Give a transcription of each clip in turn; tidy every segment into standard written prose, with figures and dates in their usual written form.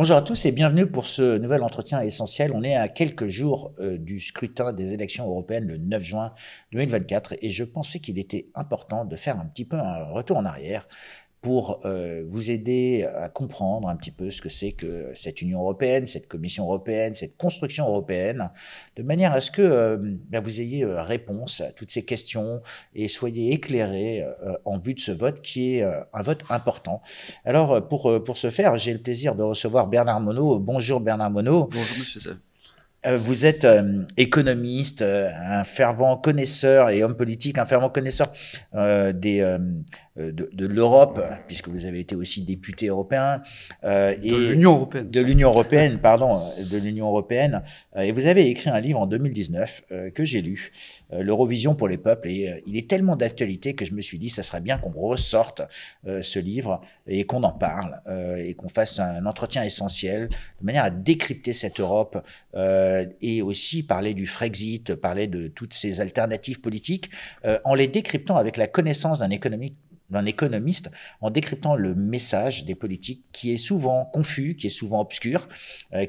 Bonjour à tous et bienvenue pour ce nouvel entretien essentiel. On est à quelques jours du scrutin des élections européennes le 9 juin 2024 et je pensais qu'il était important de faire un petit peu un retour en arrière pour vous aider à comprendre un petit peu ce que c'est que cette Union européenne, cette Commission européenne, cette construction européenne, de manière à ce que vous ayez réponse à toutes ces questions et soyez éclairés en vue de ce vote qui est un vote important. Alors, pour ce faire, j'ai le plaisir de recevoir Bernard Monod. Bonjour Bernard Monod. Bonjour Monsieur Seb. Vous êtes économiste, un fervent connaisseur et homme politique, un fervent connaisseur de l'Europe, puisque vous avez été aussi député européen. De l'Union européenne. De l'Union européenne, pardon, de l'Union européenne. Et vous avez écrit un livre en 2019 que j'ai lu, l'Eurovision pour les peuples. Et il est tellement d'actualité que je me suis dit, ça serait bien qu'on ressorte ce livre et qu'on en parle et qu'on fasse un entretien essentiel de manière à décrypter cette Europe et aussi parler du Frexit, parler de toutes ces alternatives politiques, en les décryptant avec la connaissance d'un économiste, en décryptant le message des politiques qui est souvent confus, qui est souvent obscur,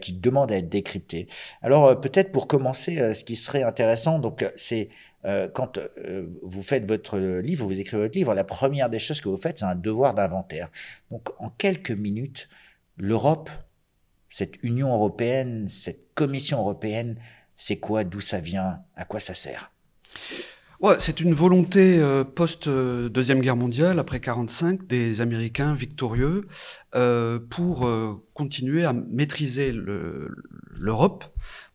qui demande à être décrypté. Alors peut-être pour commencer, ce qui serait intéressant, donc c'est quand vous faites votre livre, vous écrivez votre livre, la première des choses que vous faites, c'est un devoir d'inventaire. Donc en quelques minutes, l'Europe, cette Union européenne, cette Commission européenne, c'est quoi, d'où ça vient, à quoi ça sert? Ouais, c'est une volonté post-Deuxième Guerre mondiale, après 1945, des Américains victorieux pour continuer à maîtriser l'Europe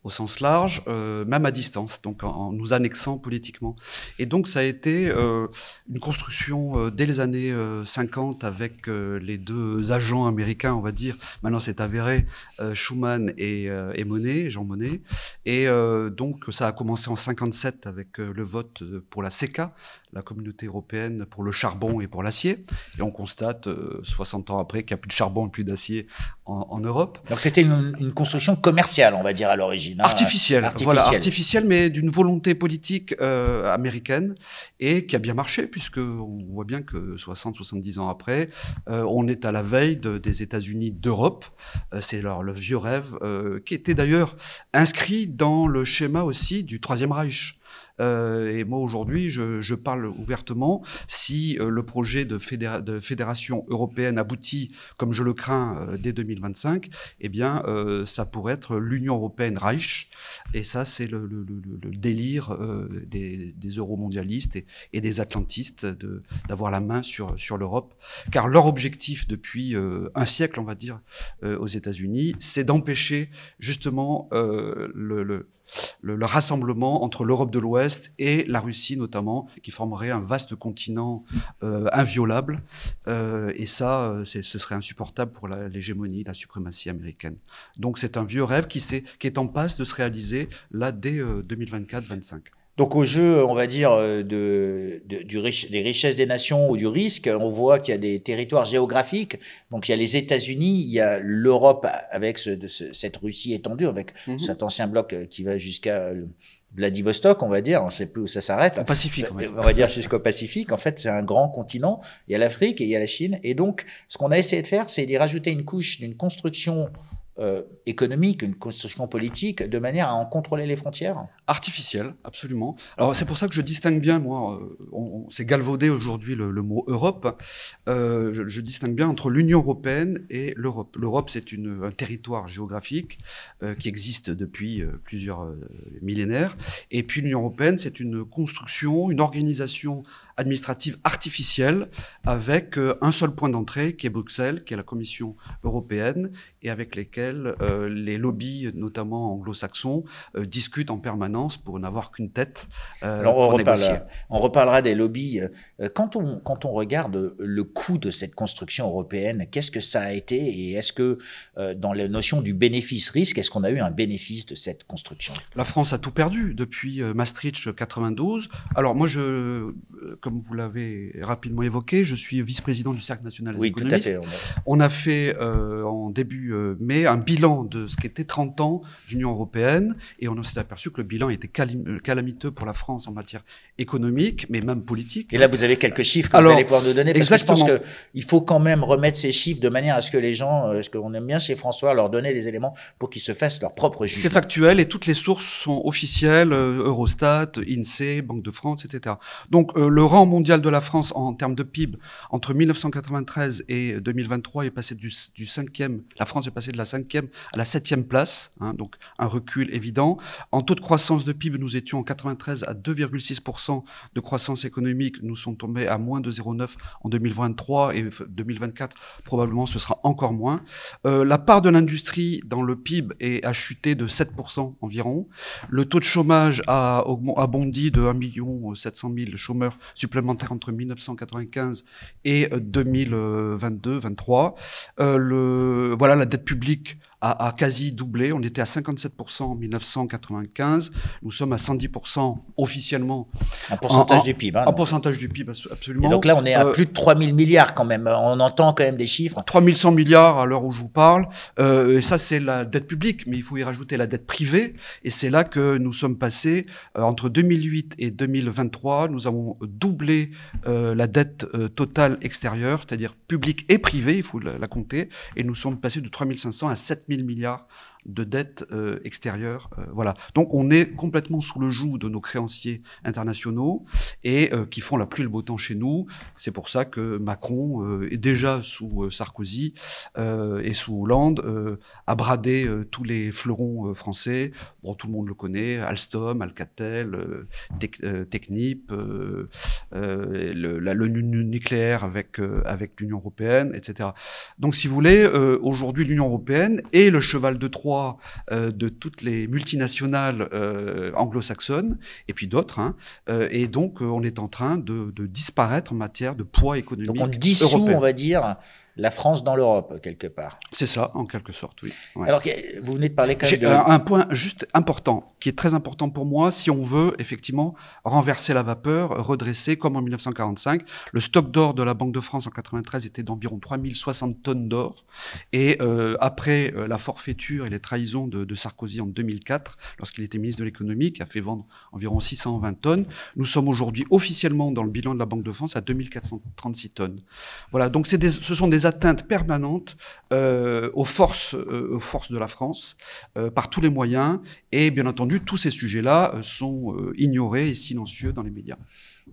au sens large, même à distance, donc en nous annexant politiquement. Et donc ça a été une construction dès les années 50 avec les deux agents américains, on va dire, maintenant c'est avéré, Schuman et Monnet, Jean Monnet. Et donc ça a commencé en 57 avec le vote pour la CECA, la Communauté européenne pour le charbon et pour l'acier. Et on constate, 60 ans après, qu'il n'y a plus de charbon et plus d'acier en Europe. Donc c'était une construction commerciale, on va dire, à l'origine. Artificielle, voilà, artificielle, mais d'une volonté politique américaine, et qui a bien marché, puisque on voit bien que 60-70 ans après, on est à la veille des États-Unis d'Europe. C'est le vieux rêve, qui était d'ailleurs inscrit dans le schéma aussi du Troisième Reich. Et moi aujourd'hui, je parle ouvertement. Si le projet de fédération européenne aboutit, comme je le crains, dès 2025, eh bien, ça pourrait être l'Union européenne Reich. Et ça, c'est le délire des euromondialistes et des atlantistes d'avoir la main sur l'Europe. Car leur objectif depuis un siècle, on va dire, aux États-Unis, c'est d'empêcher justement le rassemblement entre l'Europe de l'Ouest et la Russie notamment, qui formerait un vaste continent inviolable. Et ça, ce serait insupportable pour l'hégémonie, la suprématie américaine. Donc c'est un vieux rêve qui est en passe de se réaliser là dès 2024-25. Donc au jeu, on va dire, des richesses des nations ou du risque, on voit qu'il y a des territoires géographiques. Donc il y a les États-Unis, il y a l'Europe avec cette Russie étendue, avec cet ancien bloc qui va jusqu'à Vladivostok, on va dire, on ne sait plus où ça s'arrête. Au Pacifique, on va dire jusqu'au Pacifique. En fait, c'est un grand continent. Il y a l'Afrique et il y a la Chine. Et donc, ce qu'on a essayé de faire, c'est d'y rajouter une couche d'une construction économique, une construction politique, de manière à en contrôler les frontières? Artificielle, absolument. Alors c'est pour ça que je distingue bien, moi, on s'est galvaudé aujourd'hui le mot Europe, je distingue bien entre l'Union européenne et l'Europe. L'Europe, c'est un territoire géographique qui existe depuis plusieurs millénaires, et puis l'Union européenne, c'est une construction, une organisation administrative artificielle avec un seul point d'entrée qui est Bruxelles, qui est la Commission européenne, et avec lesquels les lobbies, notamment anglo-saxons, discutent en permanence pour n'avoir qu'une tête pour négocier. On reparlera des lobbies. Quand on regarde le coût de cette construction européenne, qu'est-ce que ça a été, et est-ce que dans la notion du bénéfice-risque, est-ce qu'on a eu un bénéfice de cette construction? La France a tout perdu depuis Maastricht 92. Alors moi, comme vous l'avez rapidement évoqué, je suis vice-président du Cercle national des économistes. Tout à fait. On a fait en début mai un bilan de ce qu'était 30 ans d'Union européenne, et on s'est aperçu que le bilan était calamiteux pour la France en matière économique, mais même politique. Et là, vous avez quelques chiffres que vous allez pouvoir nous donner, parce exactement. que je pense qu'il faut quand même remettre ces chiffres de manière à ce que les gens, ce qu'on aime bien chez François, leur donner les éléments pour qu'ils se fassent leur propre jugement. C'est factuel et toutes les sources sont officielles, Eurostat, INSEE, Banque de France, etc. Donc le rang mondial de la France en termes de PIB entre 1993 et 2023 est passé du 5e, la France est passée de la 5e à la 7e place, hein, donc un recul évident. En taux de croissance de PIB, nous étions en 93 à 2,6% de croissance économique, nous sommes tombés à moins de 0,9 en 2023 et 2024 probablement ce sera encore moins. La part de l'industrie dans le PIB a chuté de 7% environ. Le taux de chômage a bondi de 1 700 000 chômeurs supplémentaires entre 1995 et 2022-23. Voilà, la dette publique a quasi doublé. On était à 57% en 1995. Nous sommes à 110% officiellement. Un pourcentage du PIB. Un pourcentage du PIB, absolument. Et donc là, on est à plus de 3 000 milliards quand même. On entend quand même des chiffres. 3 100 milliards à l'heure où je vous parle. Et ça, c'est la dette publique. Mais il faut y rajouter la dette privée. Et c'est là que nous sommes passés. Entre 2008 et 2023, nous avons doublé la dette totale extérieure, c'est-à-dire publique et privée, il faut la compter. Et nous sommes passés de 3 500 à 7 000 milliards de dettes extérieures. Voilà. Donc on est complètement sous le joug de nos créanciers internationaux et qui font la pluie et le beau temps chez nous. C'est pour ça que Macron est déjà sous Sarkozy et sous Hollande a bradé tous les fleurons français. Bon, tout le monde le connaît, Alstom, Alcatel, Technip, le nucléaire avec l'Union européenne, etc. Donc si vous voulez, aujourd'hui l'Union européenne est le cheval de Troie de toutes les multinationales anglo-saxonnes et puis d'autres, hein, et donc on est en train de disparaître en matière de poids économique. Donc on dissout, européen. On va dire, la France dans l'Europe quelque part. C'est ça, en quelque sorte, oui. Ouais. Alors vous venez de parler quand même de... un point juste important, qui est très important pour moi, si on veut effectivement renverser la vapeur, redresser comme en 1945. Le stock d'or de la Banque de France en 93 était d'environ 3060 tonnes d'or, et après la forfaiture et les trahisons de Sarkozy en 2004, lorsqu'il était ministre de l'économie, qui a fait vendre environ 620 tonnes, nous sommes aujourd'hui officiellement dans le bilan de la Banque de France à 2436 tonnes. Voilà, donc ce sont des atteintes permanentes aux forces de la France par tous les moyens, et bien entendu tous ces sujets-là sont ignorés et silencieux dans les médias.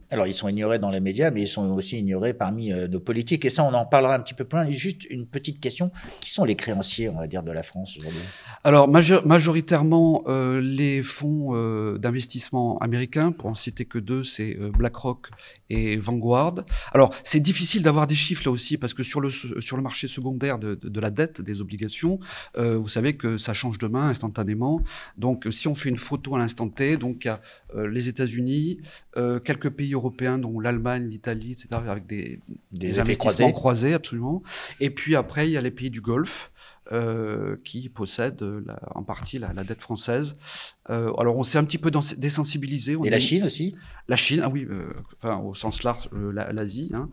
Alors, ils sont ignorés dans les médias, mais ils sont aussi ignorés parmi nos politiques. Et ça, on en parlera un petit peu plus loin. Juste une petite question. Qui sont les créanciers, on va dire, de la France aujourd'hui? Alors, majoritairement, les fonds d'investissement américains, pour en citer que deux, c'est BlackRock et Vanguard. Alors, c'est difficile d'avoir des chiffres là aussi, parce que sur le marché secondaire de la dette, des obligations, vous savez que ça change de main instantanément. Donc, si on fait une photo à l'instant T, donc il y a les États-Unis, quelques pays européens, dont l'Allemagne, l'Italie, etc., avec des investissements croisés, absolument. Et puis après, il y a les pays du Golfe, qui possèdent en partie la dette française. Alors, on s'est un petit peu désensibilisé. Et la Chine aussi? La Chine, ah oui, enfin, au sens large, l'Asie. Hein.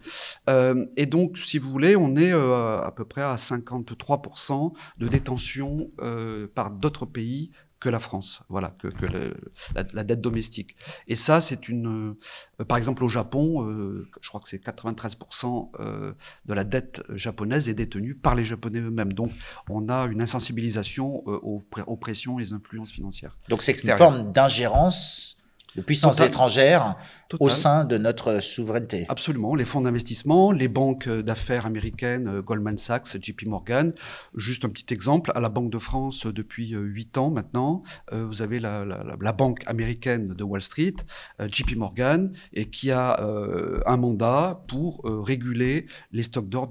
Et donc, si vous voulez, on est à peu près à 53% de détention par d'autres pays que la France, voilà, que la dette domestique. Et ça, c'est par exemple au Japon, je crois que c'est 93% de la dette japonaise est détenue par les Japonais eux-mêmes. Donc, on a une insensibilisation aux pressions et aux influences financières. Donc, c'est une forme d'ingérence de puissance étrangère au sein de notre souveraineté. Absolument. Les fonds d'investissement, les banques d'affaires américaines, Goldman Sachs, JP Morgan. Juste un petit exemple, à la Banque de France depuis 8 ans maintenant, vous avez la banque américaine de Wall Street, JP Morgan, et qui a un mandat pour réguler les stocks d'or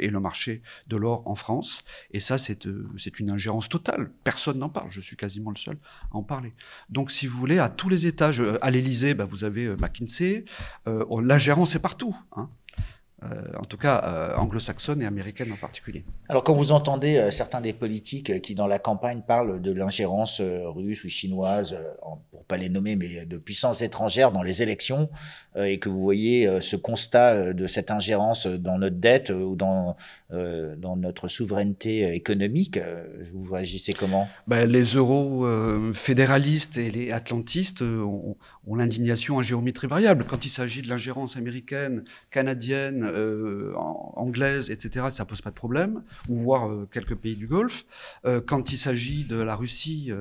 et le marché de l'or en France. Et ça, c'est une ingérence totale. Personne n'en parle. Je suis quasiment le seul à en parler. Donc, si vous voulez, à tous les étages, à l'Élysée, vous avez McKinsey, l'ingérence est partout, hein. En tout cas anglo-saxonne et américaine en particulier. Alors quand vous entendez certains des politiques qui dans la campagne parlent de l'ingérence russe ou chinoise pour pas les nommer, mais de puissances étrangères dans les élections, et que vous voyez ce constat de cette ingérence dans notre dette ou dans notre souveraineté économique, vous réagissez comment? Les euro-fédéralistes et les atlantistes ont l'indignation en géométrie variable. Quand il s'agit de l'ingérence américaine, canadienne, anglaise, etc., ça pose pas de problème, ou voire quelques pays du Golfe. Quand il s'agit de la Russie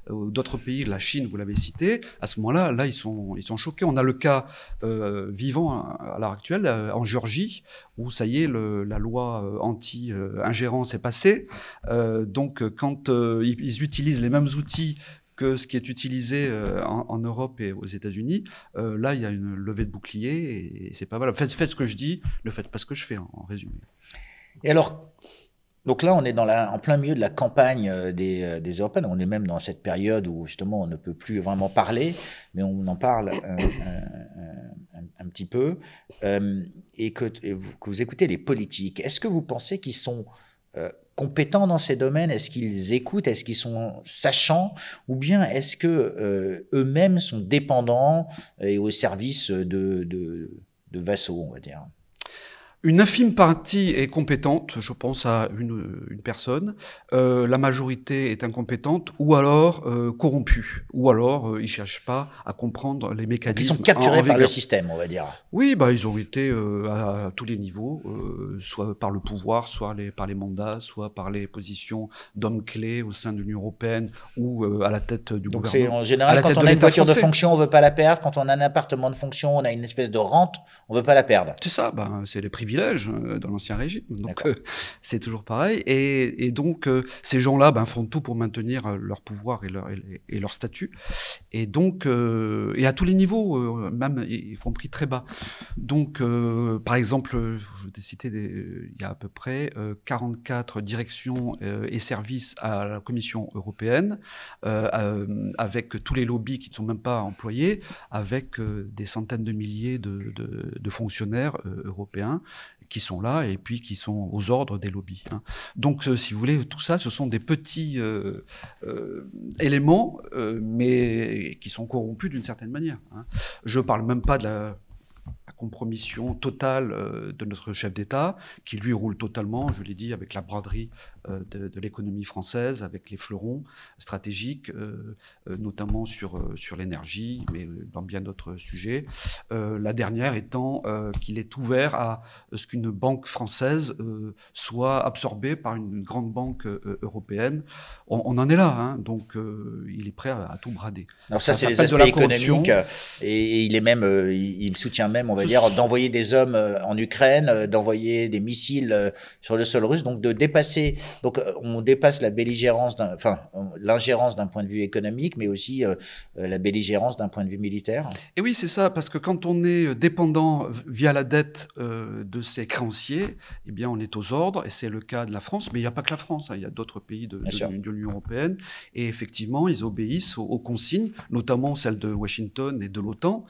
ou d'autres pays, la Chine, vous l'avez cité, à ce moment-là, ils sont choqués. On a le cas vivant à l'heure actuelle en Géorgie, où ça y est, la loi anti-ingérence est passée. Donc, quand ils utilisent les mêmes outils que ce qui est utilisé en Europe et aux États-Unis, là, il y a une levée de bouclier et c'est pas mal. Faites ce que je dis, ne faites pas ce que je fais, en résumé. Et alors, donc là, on est en plein milieu de la campagne des européennes. On est même dans cette période où justement on ne peut plus vraiment parler, mais on en parle un petit peu. Et que vous écoutez les politiques, est-ce que vous pensez qu'ils sont compétents dans ces domaines? Est-ce qu'ils écoutent? Est-ce qu'ils sont sachants? Ou bien est-ce que eux-mêmes sont dépendants et au service de vassaux, on va dire? Une infime partie est compétente, je pense à une personne. La majorité est incompétente ou alors corrompue. Ou alors ils cherchent pas à comprendre les mécanismes. Ils sont capturés par le système, on va dire. Oui, ils ont été à tous les niveaux, soit par le pouvoir, soit par les mandats, soit par les positions d'hommes clés au sein de l'Union européenne ou à la tête du gouvernement. Donc en général, quand on a une voiture de fonction, on veut pas la perdre. Quand on a un appartement de fonction, on a une espèce de rente, on veut pas la perdre. C'est ça, c'est les privilèges dans l'ancien régime. Donc c'est toujours pareil. Et donc ces gens-là font tout pour maintenir leur pouvoir et leur statut. Et donc et à tous les niveaux, même y compris très bas. Donc par exemple, je vais citer il y a à peu près 44 directions et services à la Commission européenne, avec tous les lobbies qui ne sont même pas employés, avec des centaines de milliers de fonctionnaires européens qui sont là et puis qui sont aux ordres des lobbies. Donc, si vous voulez, tout ça, ce sont des petits éléments, mais qui sont corrompus d'une certaine manière. Je ne parle même pas de la compromission totale de notre chef d'État, qui lui roule totalement, je l'ai dit, avec la braderie de l'économie française, avec les fleurons stratégiques, notamment sur l'énergie, mais dans bien d'autres sujets. La dernière étant qu'il est ouvert à ce qu'une banque française soit absorbée par une grande banque européenne. On en est là, donc il est prêt à tout brader. Alors ça c'est les aspects économiques, et il est même, il soutient même, on va dire, d'envoyer des hommes en Ukraine, d'envoyer des missiles sur le sol russe, donc de dépasser. Donc, on dépasse la belligérance, l'ingérence d'un point de vue économique, mais aussi la belligérance d'un point de vue militaire. Et oui, c'est ça, parce que quand on est dépendant via la dette de ses créanciers, eh bien, on est aux ordres, et c'est le cas de la France, mais il n'y a pas que la France, il y a d'autres pays de l'Union européenne, et effectivement, ils obéissent aux consignes, notamment celle de Washington et de l'OTAN,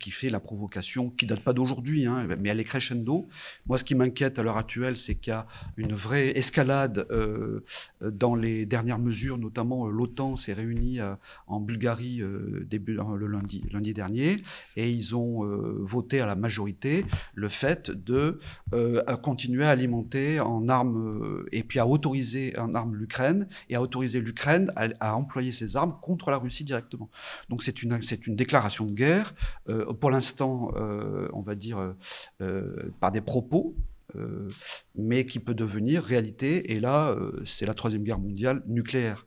qui fait la provocation, qui date pas d'aujourd'hui, mais elle est crescendo. Moi, ce qui m'inquiète à l'heure actuelle, c'est qu'il y a une vraie escalade dans les dernières mesures, notamment l'OTAN s'est réunie en Bulgarie le lundi dernier, et ils ont voté à la majorité le fait de continuer à alimenter en armes et puis à autoriser en armes l'Ukraine et à autoriser l'Ukraine à employer ses armes contre la Russie directement. Donc c'est une déclaration de guerre, pour l'instant, on va dire, par des propos, mais qui peut devenir réalité. Et là, c'est la Troisième Guerre mondiale nucléaire.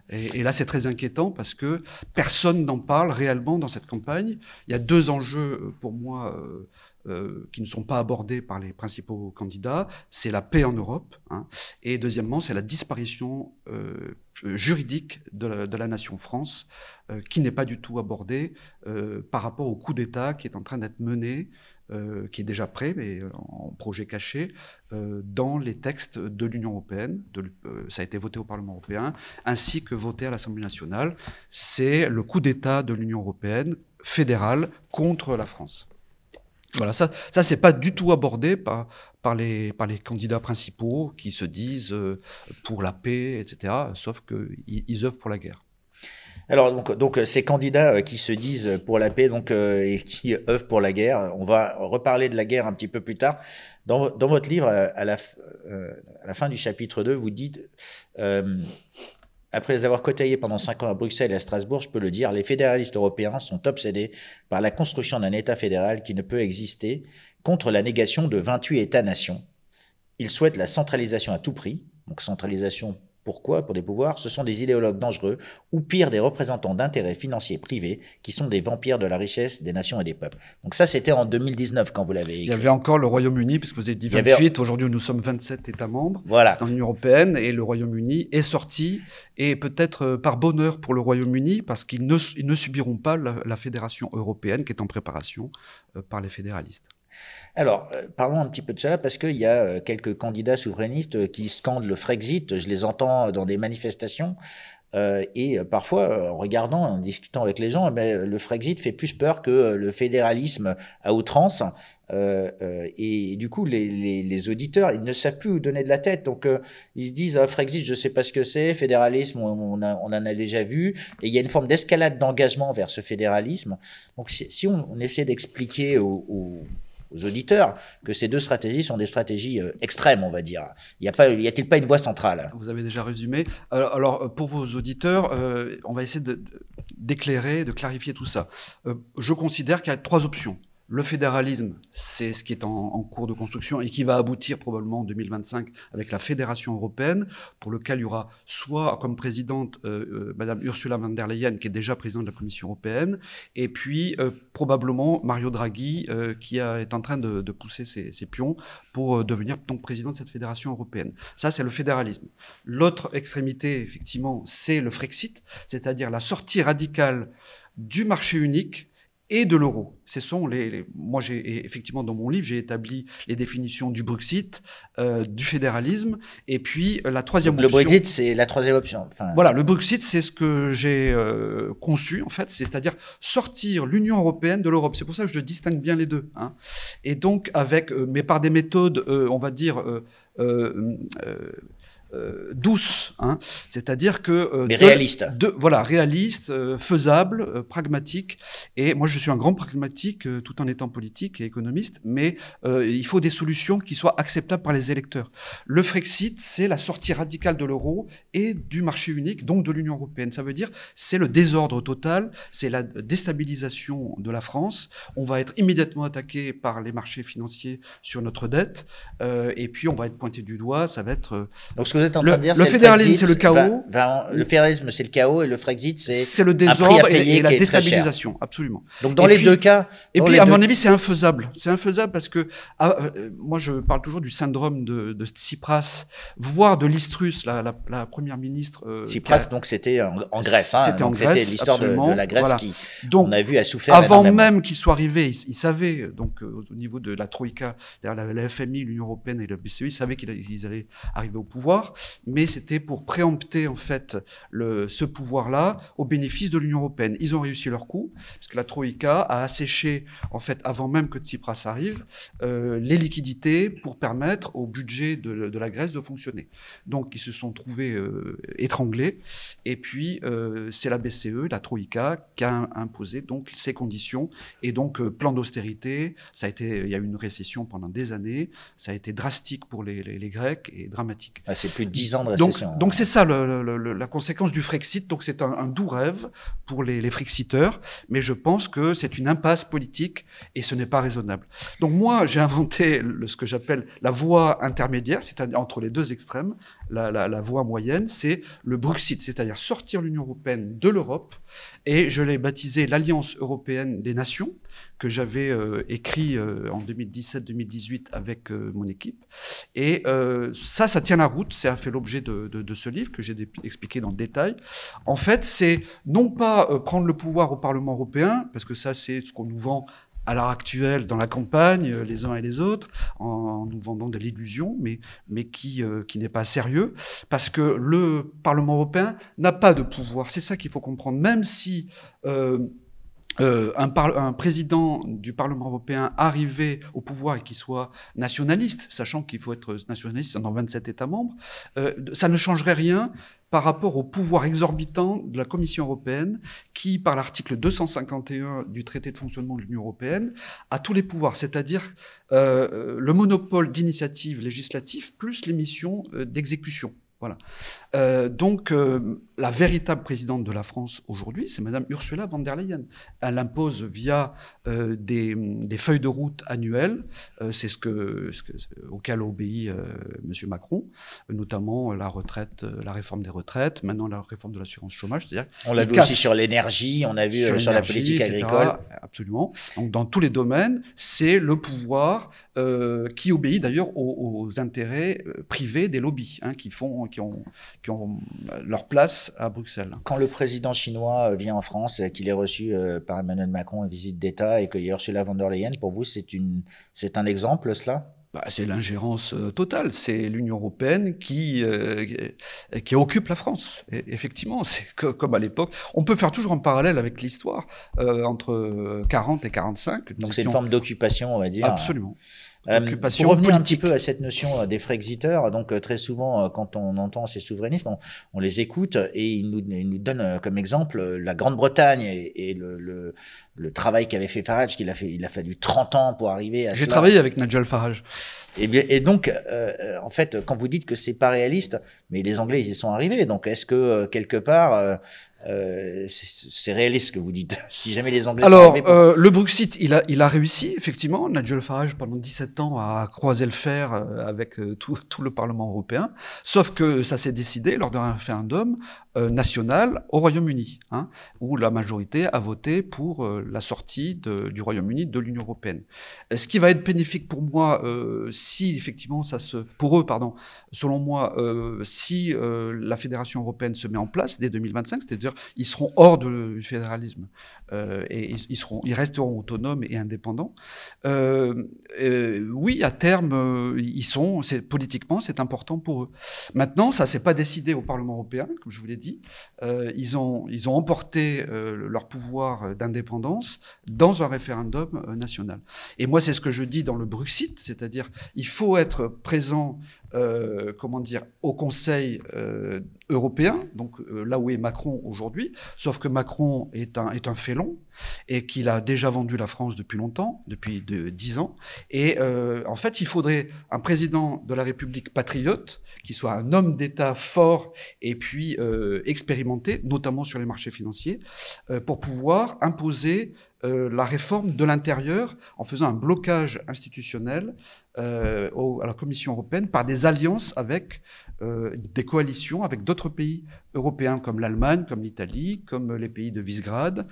Et là, c'est très inquiétant parce que personne n'en parle réellement dans cette campagne. Il y a deux enjeux pour moi qui ne sont pas abordés par les principaux candidats. C'est la paix en Europe, et deuxièmement, c'est la disparition juridique de la nation France, qui n'est pas du tout abordée par rapport au coup d'État qui est en train d'être mené, qui est déjà prêt, mais en projet caché, dans les textes de l'Union européenne. Ça a été voté au Parlement européen, ainsi que voté à l'Assemblée nationale. C'est le coup d'État de l'Union européenne fédérale contre la France. Voilà, ça c'est pas du tout abordé par les candidats principaux qui se disent pour la paix, etc., sauf qu'ils œuvrent pour la guerre. Alors donc ces candidats qui se disent pour la paix et qui œuvrent pour la guerre, on va reparler de la guerre un petit peu plus tard. Dans votre livre, à la fin du chapitre 2, vous dites après les avoir côtoyés pendant 5 ans à Bruxelles et à Strasbourg, je peux le dire, les fédéralistes européens sont obsédés par la construction d'un État fédéral qui ne peut exister contre la négation de 28 États-nations. Ils souhaitent la centralisation à tout prix. Donc centralisation, pourquoi? Pour des pouvoirs. Ce sont des idéologues dangereux, ou pire, des représentants d'intérêts financiers privés, qui sont des vampires de la richesse des nations et des peuples. Donc ça, c'était en 2019 quand vous l'avez écrit. Il y avait encore le Royaume-Uni, puisque vous avez dit 28, aujourd'hui nous sommes 27 États membres dans l'Union européenne, et le Royaume-Uni est sorti, et peut-être par bonheur pour le Royaume-Uni, parce qu'ils ne subiront pas la fédération européenne qui est en préparation par les fédéralistes. Alors, parlons un petit peu de cela, parce qu'il y a quelques candidats souverainistes qui scandent le Frexit. Je les entends dans des manifestations. Et parfois, en regardant, en discutant avec les gens, le Frexit fait plus peur que le fédéralisme à outrance. Et du coup, les auditeurs, ils ne savent plus où donner de la tête. Donc, ils se disent, Frexit, je ne sais pas ce que c'est. Fédéralisme, on en a déjà vu. Et il y a une forme d'escalade d'engagement vers ce fédéralisme. Donc, si on essaie d'expliquer aux auditeurs que ces deux stratégies sont des stratégies extrêmes, on va dire. Y a-t-il pas une voie centrale? Vous avez déjà résumé. Alors pour vos auditeurs, on va essayer d'éclairer, de clarifier tout ça. Je considère qu'il y a 3 options. Le fédéralisme, c'est ce qui est en cours de construction et qui va aboutir probablement en 2025 avec la Fédération européenne, pour lequel il y aura soit comme présidente Madame Ursula von der Leyen, qui est déjà présidente de la Commission européenne, et puis probablement Mario Draghi, qui est en train de pousser ses pions pour devenir donc président de cette Fédération européenne. Ça, c'est le fédéralisme. L'autre extrémité, effectivement, c'est le Frexit, c'est-à-dire la sortie radicale du marché unique et de l'euro. Ce sont moi, effectivement, dans mon livre, j'ai établi les définitions du Brexit, du fédéralisme, et puis la troisième option. Le Brexit, c'est la troisième option. Voilà, le Brexit, c'est ce que j'ai conçu, en fait, c'est-à-dire sortir l'Union européenne de l'Europe. C'est pour ça que je distingue bien les deux. Hein. Et donc, mais par des méthodes, on va dire, douce, hein, c'est-à-dire que mais réaliste, voilà, réaliste, faisable, pragmatique. Et moi, je suis un grand pragmatique, tout en étant politique et économiste. Mais il faut des solutions qui soient acceptables par les électeurs. Le Frexit, c'est la sortie radicale de l'euro et du marché unique, donc de l'Union européenne. Ça veut dire, c'est le désordre total, c'est la déstabilisation de la France. On va être immédiatement attaqué par les marchés financiers sur notre dette, et puis on va être pointé du doigt. Ça va être donc ce que vous êtes en train de dire, le fédéralisme, c'est le chaos. Le fédéralisme, c'est le chaos, et le Frexit, c'est le désordre et la déstabilisation, absolument. Donc dans les deux cas. Et puis à mon avis, c'est infaisable. C'est infaisable parce que moi, je parle toujours du syndrome de Tsipras, voire de l'Istrus, la première ministre. Tsipras, donc c'était en Grèce. C'était en Grèce. C'était l'histoire de la Grèce, voilà, qui, donc, on a vu, a souffert. Avant même qu'il soit arrivé, il savait, donc au niveau de la Troïka, c'est-à-dire la FMI, l'Union européenne et le BCE, ils savaient qu'ils allaient arriver au pouvoir, mais c'était pour préempter en fait ce pouvoir-là au bénéfice de l'Union européenne. Ils ont réussi leur coup, parce que la Troïka a asséché, en fait, avant même que Tsipras arrive, les liquidités pour permettre au budget de la Grèce de fonctionner. Donc ils se sont trouvés étranglés, et puis c'est la BCE, la Troïka, qui a imposé donc ces conditions, et donc plan d'austérité. Il y a eu une récession pendant des années, ça a été drastique pour les Grecs et dramatique. Ah, c'est plus de 10 ans de récession. Donc c'est ça la conséquence du Frexit. Donc c'est un doux rêve pour les Frexiteurs, mais je pense que c'est une impasse politique et ce n'est pas raisonnable. Donc moi, j'ai inventé ce que j'appelle la voie intermédiaire, c'est-à-dire entre les deux extrêmes. La voie moyenne, c'est le Bruxit, c'est-à-dire sortir l'Union européenne de l'Europe, et je l'ai baptisé l'Alliance européenne des nations, que j'avais écrit en 2017-2018 avec mon équipe. Et ça tient la route, ça a fait l'objet de ce livre que j'ai expliqué dans le détail. En fait, c'est non pas prendre le pouvoir au Parlement européen, parce que ça, c'est ce qu'on nous vend à l'heure actuelle dans la campagne, les uns et les autres, en nous vendant de l'illusion, mais qui n'est pas sérieux, parce que le Parlement européen n'a pas de pouvoir. C'est ça qu'il faut comprendre. Même si un président du Parlement européen arrivé au pouvoir et qui soit nationaliste, sachant qu'il faut être nationaliste dans 27 États membres, ça ne changerait rien par rapport au pouvoir exorbitant de la Commission européenne qui, par l'article 251 du traité de fonctionnement de l'Union européenne, a tous les pouvoirs, c'est-à-dire le monopole d'initiative législative plus les missions d'exécution. Voilà. Donc, la véritable présidente de la France aujourd'hui, c'est Madame Ursula von der Leyen. Elle impose via des feuilles de route annuelles, c'est auquel obéit Monsieur Macron, notamment la retraite, la réforme des retraites, maintenant la réforme de l'assurance chômage. C'est-à-dire on l'a vu aussi sur l'énergie, on a vu sur la politique agricole. Absolument. Donc, dans tous les domaines, c'est le pouvoir qui obéit d'ailleurs aux intérêts privés des lobbies, hein, qui ont leur place à Bruxelles. Quand le président chinois vient en France, qu'il est reçu par Emmanuel Macron en visite d'État et qu'il y a Ursula von der Leyen, pour vous, c'est un exemple, cela ? C'est l'ingérence totale. C'est l'Union européenne qui occupe la France. Et effectivement, c'est comme à l'époque. On peut faire toujours un parallèle avec l'histoire entre 40 et 45. Donc c'est une forme d'occupation, on va dire. Absolument. Pour revenir un petit peu à cette notion des Frexiteurs, donc très souvent quand on entend ces souverainistes, on les écoute et ils nous donnent comme exemple la Grande-Bretagne et le travail qu'avait fait Farage, il a fallu 30 ans pour arriver à J'ai travaillé avec Nigel Farage. Et donc, en fait, quand vous dites que c'est pas réaliste, mais les Anglais, ils y sont arrivés. Donc, est-ce que quelque part, c'est réaliste ce que vous dites? Si jamais les Anglais sont arrivés le Brexit, il a réussi, effectivement. Nigel Farage, pendant 17 ans, a croisé le fer avec tout le Parlement européen. Sauf que ça s'est décidé lors d'un référendum national au Royaume-Uni, hein, où la majorité a voté pour la sortie du Royaume-Uni de l'Union européenne. Ce qui va être bénéfique pour moi, si effectivement pour eux, selon moi, si la fédération européenne se met en place dès 2025, c'est-à-dire ils seront hors du fédéralisme et ils resteront autonomes et indépendants. Oui, à terme, politiquement, c'est important pour eux. Maintenant, ça s'est pas décidé au Parlement européen, comme je vous l'ai dit. Ils ont emporté leur pouvoir d'indépendance dans un référendum national. Et moi, c'est ce que je dis dans le Brexit, c'est-à-dire il faut être présent au Conseil européen, donc là où est Macron aujourd'hui, sauf que Macron est un félon et qu'il a déjà vendu la France depuis longtemps, depuis 10 ans. Et en fait, il faudrait un président de la République patriote, qui soit un homme d'État fort et puis expérimenté, notamment sur les marchés financiers, pour pouvoir imposer la réforme de l'intérieur en faisant un blocage institutionnel à la Commission européenne par des alliances avec des coalitions avec d'autres pays européens comme l'Allemagne, comme l'Italie, comme les pays de Visegrad,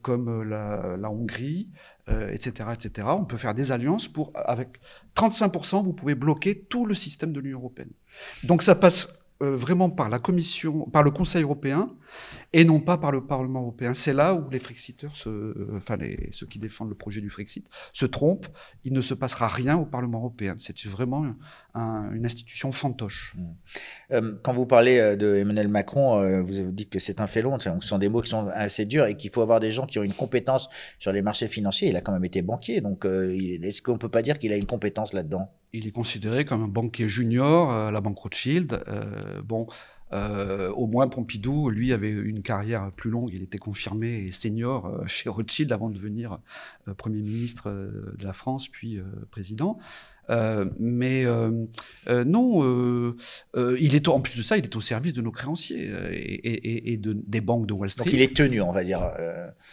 comme la Hongrie, etc., etc. On peut faire des alliances avec 35%, vous pouvez bloquer tout le système de l'Union européenne. Donc ça passe vraiment par la Commission, par le Conseil européen, et non pas par le Parlement européen. C'est là où les Frexiteurs, ceux qui défendent le projet du Frexit, se trompent. Il ne se passera rien au Parlement européen. C'est vraiment une institution fantoche. Quand vous parlez de Emmanuel Macron, vous dites que c'est un félon. Ce sont des mots qui sont assez durs et qu'il faut avoir des gens qui ont une compétence sur les marchés financiers. Il a quand même été banquier. Donc, est-ce qu'on ne peut pas dire qu'il a une compétence là-dedans ? Il est considéré comme un banquier junior à la banque Rothschild. Au moins, Pompidou, lui, avait une carrière plus longue. Il était confirmé et senior chez Rothschild avant de devenir Premier ministre de la France, puis président. Non, en plus de ça, il est au service de nos créanciers et des banques de Wall Street. Donc il est tenu, on va dire.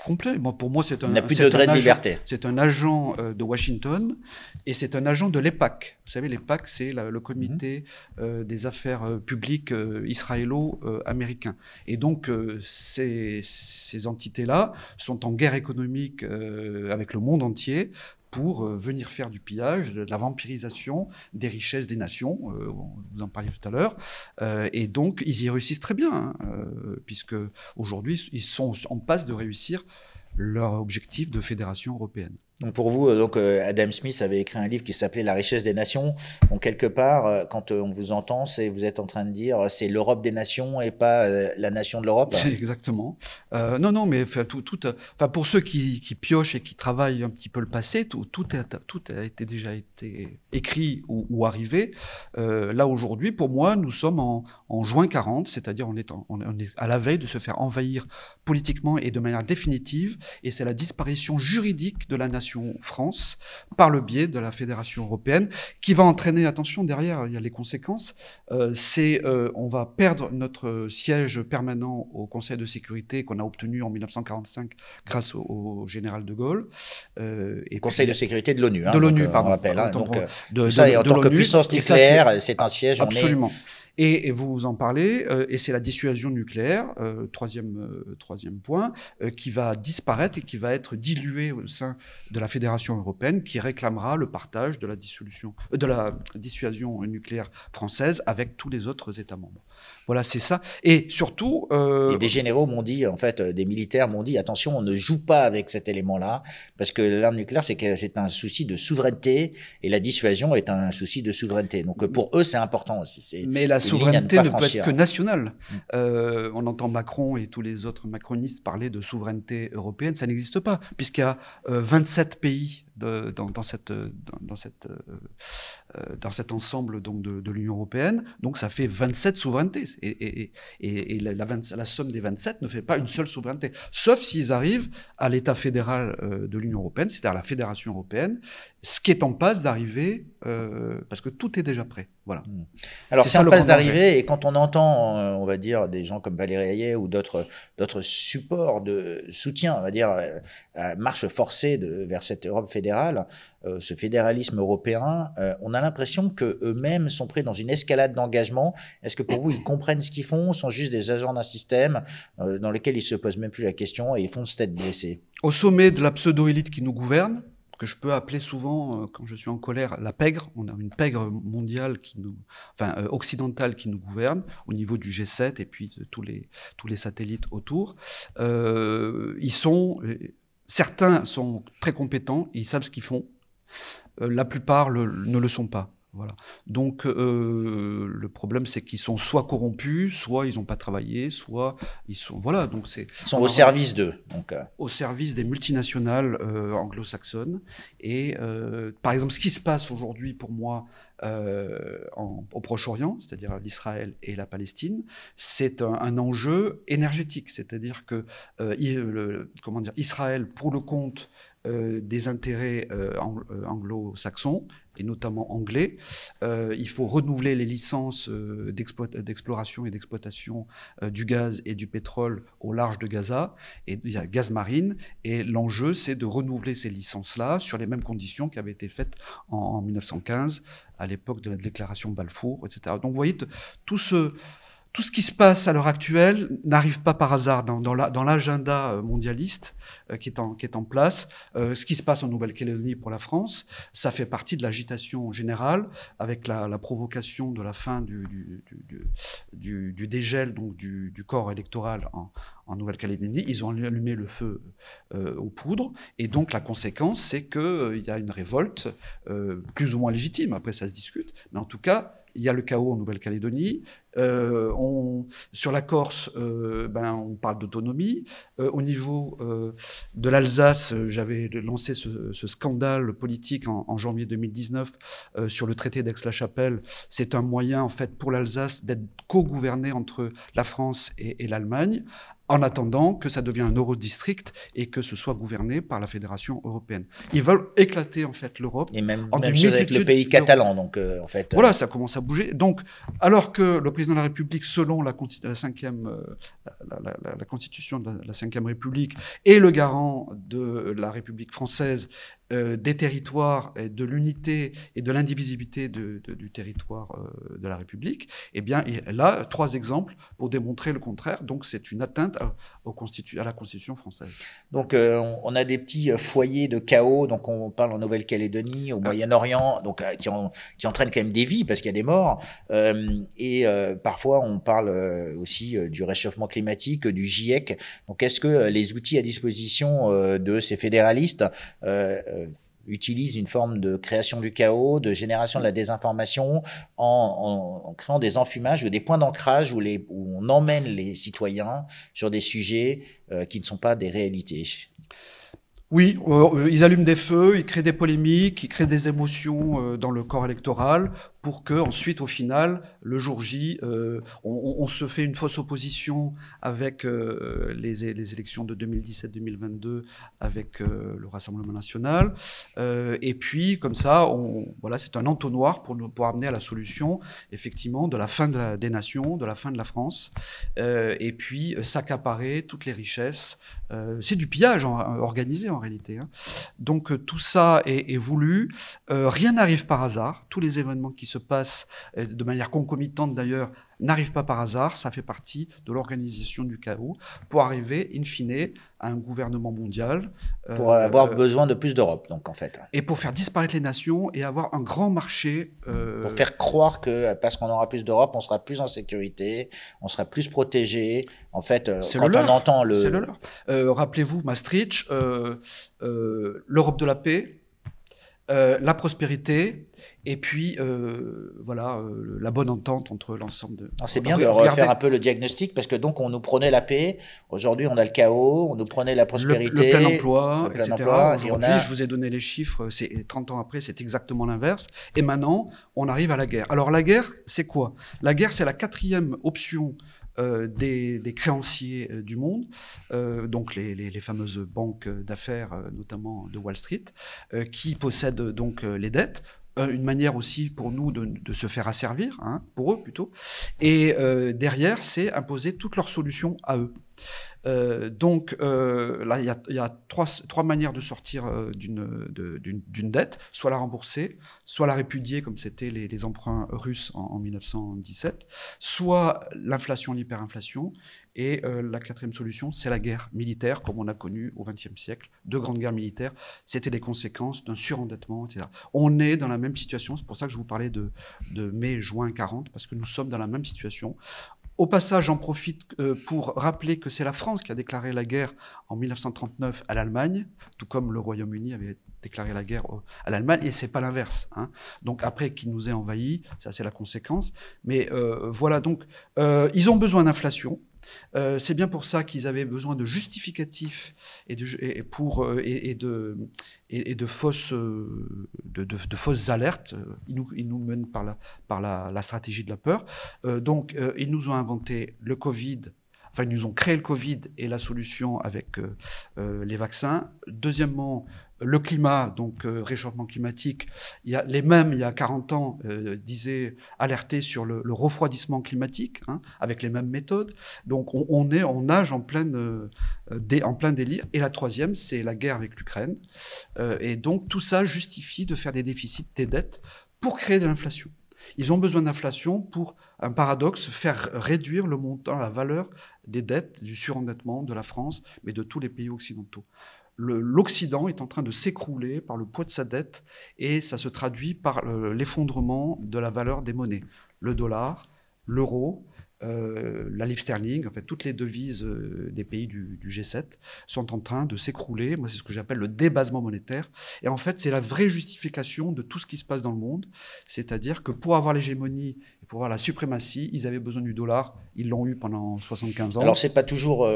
Complet. Pour moi, il n'a plus de degré de liberté. C'est un agent de Washington et c'est un agent de l'EPAC. Vous savez, l'EPAC, c'est le comité des affaires publiques israélo-américain. Et donc, ces entités-là sont en guerre économique avec le monde entier pour venir faire du pillage, de la vampirisation des richesses des nations, vous en parliez tout à l'heure, et donc ils y réussissent très bien, puisque aujourd'hui ils sont en passe de réussir leur objectif de fédération européenne. Donc pour vous, Adam Smith avait écrit un livre qui s'appelait La richesse des nations. Donc quelque part, quand on vous entend, vous êtes en train de dire c'est l'Europe des nations et pas la nation de l'Europe. C'est exactement. Non, mais pour ceux qui piochent et qui travaillent un petit peu le passé, tout a déjà été écrit ou arrivé. Là aujourd'hui, pour moi, nous sommes en juin 40, c'est-à-dire on est à la veille de se faire envahir politiquement et de manière définitive, et c'est la disparition juridique de la nation France par le biais de la Fédération européenne qui va entraîner, attention, derrière il y a les conséquences, on va perdre notre siège permanent au Conseil de sécurité qu'on a obtenu en 1945 grâce au général de Gaulle. Conseil de sécurité de l'ONU. De l'ONU, pardon. On rappelle. En tant que puissance nucléaire, c'est un siège. Absolument. Et vous en parlez, et c'est la dissuasion nucléaire, troisième point, qui va disparaître et qui va être diluée au sein de la Fédération européenne, qui réclamera le partage de la dissuasion nucléaire française avec tous les autres États membres. Voilà, c'est ça. Et surtout... Et des généraux m'ont dit, en fait, des militaires m'ont dit, attention, on ne joue pas avec cet élément-là, parce que l'arme nucléaire, c'est un souci de souveraineté, et la dissuasion est un souci de souveraineté. Donc pour eux, c'est important aussi. Mais la souveraineté ne peut être que nationale. On entend Macron et tous les autres macronistes parler de souveraineté européenne, ça n'existe pas, puisqu'il y a 27 pays dans cet ensemble donc de l'Union européenne, donc ça fait 27 souverainetés, et la somme des 27 ne fait pas une seule souveraineté, sauf s'ils arrivent à l'état fédéral de l'Union européenne, c'est-à-dire la Fédération européenne, ce qui est en passe d'arriver, parce que tout est déjà prêt. Voilà. Alors c'est en passe d'arriver, et quand on entend, on va dire, des gens comme Valérie Hayet ou d'autres supports de soutien, on va dire, marche forcée vers cette Europe fédérale, ce fédéralisme européen, on a l'impression qu'eux-mêmes sont pris dans une escalade d'engagement. Est-ce que pour vous, ils comprennent ce qu'ils font, sont juste des agents d'un système dans lequel ils se posent même plus la question et ils foncent tête baissée? Au sommet de la pseudo-élite qui nous gouverne, que je peux appeler souvent, quand je suis en colère, la pègre. On a une pègre mondiale occidentale qui nous gouverne, au niveau du G7 et puis de tous les satellites autour. Certains sont très compétents, ils savent ce qu'ils font. La plupart ne le sont pas. Voilà. Donc le problème, c'est qu'ils sont soit corrompus, soit ils n'ont pas travaillé, soit ils sont ils sont au service d'eux. Au service des multinationales anglo-saxonnes. Et par exemple, ce qui se passe aujourd'hui pour moi au Proche-Orient, c'est-à-dire l'Israël et la Palestine, c'est un enjeu énergétique. C'est-à-dire que Israël, pour le compte des intérêts anglo-saxons, et notamment anglais, il faut renouveler les licences d'exploration et d'exploitation du gaz et du pétrole au large de Gaza, et il y a gaz marine, et l'enjeu c'est de renouveler ces licences-là sur les mêmes conditions qui avaient été faites en 1915, à l'époque de la déclaration Balfour, etc. Donc vous voyez, tout ce qui se passe à l'heure actuelle n'arrive pas par hasard dans l'agenda mondialiste qui est en place. Ce qui se passe en Nouvelle-Calédonie pour la France, ça fait partie de l'agitation générale, avec la provocation de la fin du dégel donc du corps électoral en Nouvelle-Calédonie. Ils ont allumé le feu aux poudres, et donc la conséquence, c'est qu'il y a une révolte plus ou moins légitime, après ça se discute, mais en tout cas, il y a le chaos en Nouvelle-Calédonie. Sur la Corse, on parle d'autonomie. Au niveau de l'Alsace, j'avais lancé ce scandale politique en janvier 2019 sur le traité d'Aix-la-Chapelle. C'est un moyen, en fait, pour l'Alsace d'être co-gouverné entre la France et l'Allemagne, en attendant que ça devienne un eurodistrict et que ce soit gouverné par la Fédération européenne. Ils veulent éclater, en fait, l'Europe. Et même chose avec le pays catalan, donc, en fait. Voilà, ça commence à bouger. Donc, alors que le président de la République, selon la constitution de la Ve République, est le garant de la République française, des territoires, de l'unité et de l'indivisibilité du territoire de la République, eh bien, là, 3 exemples pour démontrer le contraire. Donc, c'est une atteinte à la Constitution française. Donc, on a des petits foyers de chaos. Donc, on parle en Nouvelle-Calédonie, au Moyen-Orient, donc qui entraînent quand même des vies parce qu'il y a des morts. Et parfois, on parle aussi du réchauffement climatique, du GIEC. Donc, est-ce que les outils à disposition de ces fédéralistes utilise une forme de création du chaos, de génération de la désinformation, en créant des enfumages ou des points d'ancrage où on emmène les citoyens sur des sujets qui ne sont pas des réalités. Oui, ils allument des feux, ils créent des polémiques, ils créent des émotions dans le corps électoral pour que ensuite, au final, le jour J, on se fait une fausse opposition avec les élections de 2017-2022 avec le Rassemblement national. Et puis, comme ça, voilà, c'est un entonnoir pour amener à la solution, effectivement, de la fin des nations, de la fin de la France, et puis s'accaparer toutes les richesses. C'est du pillage organisé en réalité. Hein. Donc tout ça est voulu. Rien n'arrive par hasard. Tous les événements qui se passent de manière concomitante d'ailleurs n'arrivent pas par hasard. Ça fait partie de l'organisation du chaos pour arriver in fine à un gouvernement mondial. Pour avoir besoin de plus d'Europe, donc en fait. Et pour faire disparaître les nations et avoir un grand marché. Pour faire croire que parce qu'on aura plus d'Europe, on sera plus en sécurité, on sera plus protégé. En fait, quand on entend le... C'est le leur. Rappelez-vous, Maastricht, l'Europe de la paix, la prospérité, et puis voilà la bonne entente entre l'ensemble de... C'est bien de refaire un peu le diagnostic, parce que donc on nous prenait la paix, aujourd'hui on a le chaos, on nous prenait la prospérité, le plein emploi, etc. Aujourd'hui, je vous ai donné les chiffres, 30 ans après, c'est exactement l'inverse. Et maintenant, on arrive à la guerre. Alors la guerre, c'est quoi? La guerre, c'est la 4e option des créanciers du monde, donc les fameuses banques d'affaires, notamment de Wall Street, qui possèdent donc les dettes. Une manière aussi pour nous de se faire asservir, hein, pour eux plutôt. Et derrière, c'est imposer toutes leurs solutions à eux. Donc là, il y a trois manières de sortir d'une dette, soit la rembourser, soit la répudier, comme c'était les emprunts russes en 1917, soit l'inflation, l'hyperinflation, et la 4e solution, c'est la guerre militaire, comme on a connu au XXe siècle, 2 grandes guerres militaires, c'était les conséquences d'un surendettement, etc. On est dans la même situation, c'est pour ça que je vous parlais de mai-juin 40, parce que nous sommes dans la même situation. Au passage, j'en profite pour rappeler que c'est la France qui a déclaré la guerre en 1939 à l'Allemagne, tout comme le Royaume-Uni avait déclaré la guerre à l'Allemagne, et c'est pas l'inverse. Hein. Donc après qu'il nous ait envahis, ça c'est la conséquence. Mais voilà, donc ils ont besoin d'inflation. C'est bien pour ça qu'ils avaient besoin de justificatifs et de fausses alertes. Ils nous mènent par la stratégie de la peur. Donc, ils nous ont inventé le Covid. Enfin, ils nous ont créé le Covid et la solution avec les vaccins. Deuxièmement, le climat, donc réchauffement climatique. Il y a 40 ans, alertaient sur le refroidissement climatique, hein, avec les mêmes méthodes. Donc on nage en plein délire. Et la 3e, c'est la guerre avec l'Ukraine. Et donc tout ça justifie de faire des déficits, des dettes, pour créer de l'inflation. Ils ont besoin d'inflation pour, un paradoxe, faire réduire le montant, la valeur des dettes, du surendettement de la France, mais de tous les pays occidentaux. L'Occident est en train de s'écrouler par le poids de sa dette, et ça se traduit par l'effondrement de la valeur des monnaies. Le dollar, l'euro, la livre sterling, en fait, toutes les devises des pays du G7 sont en train de s'écrouler. Moi, c'est ce que j'appelle le débasement monétaire. Et en fait, c'est la vraie justification de tout ce qui se passe dans le monde. C'est-à-dire que pour avoir l'hégémonie et pour avoir la suprématie, ils avaient besoin du dollar. Ils l'ont eu pendant 75 ans. Alors, c'est pas toujours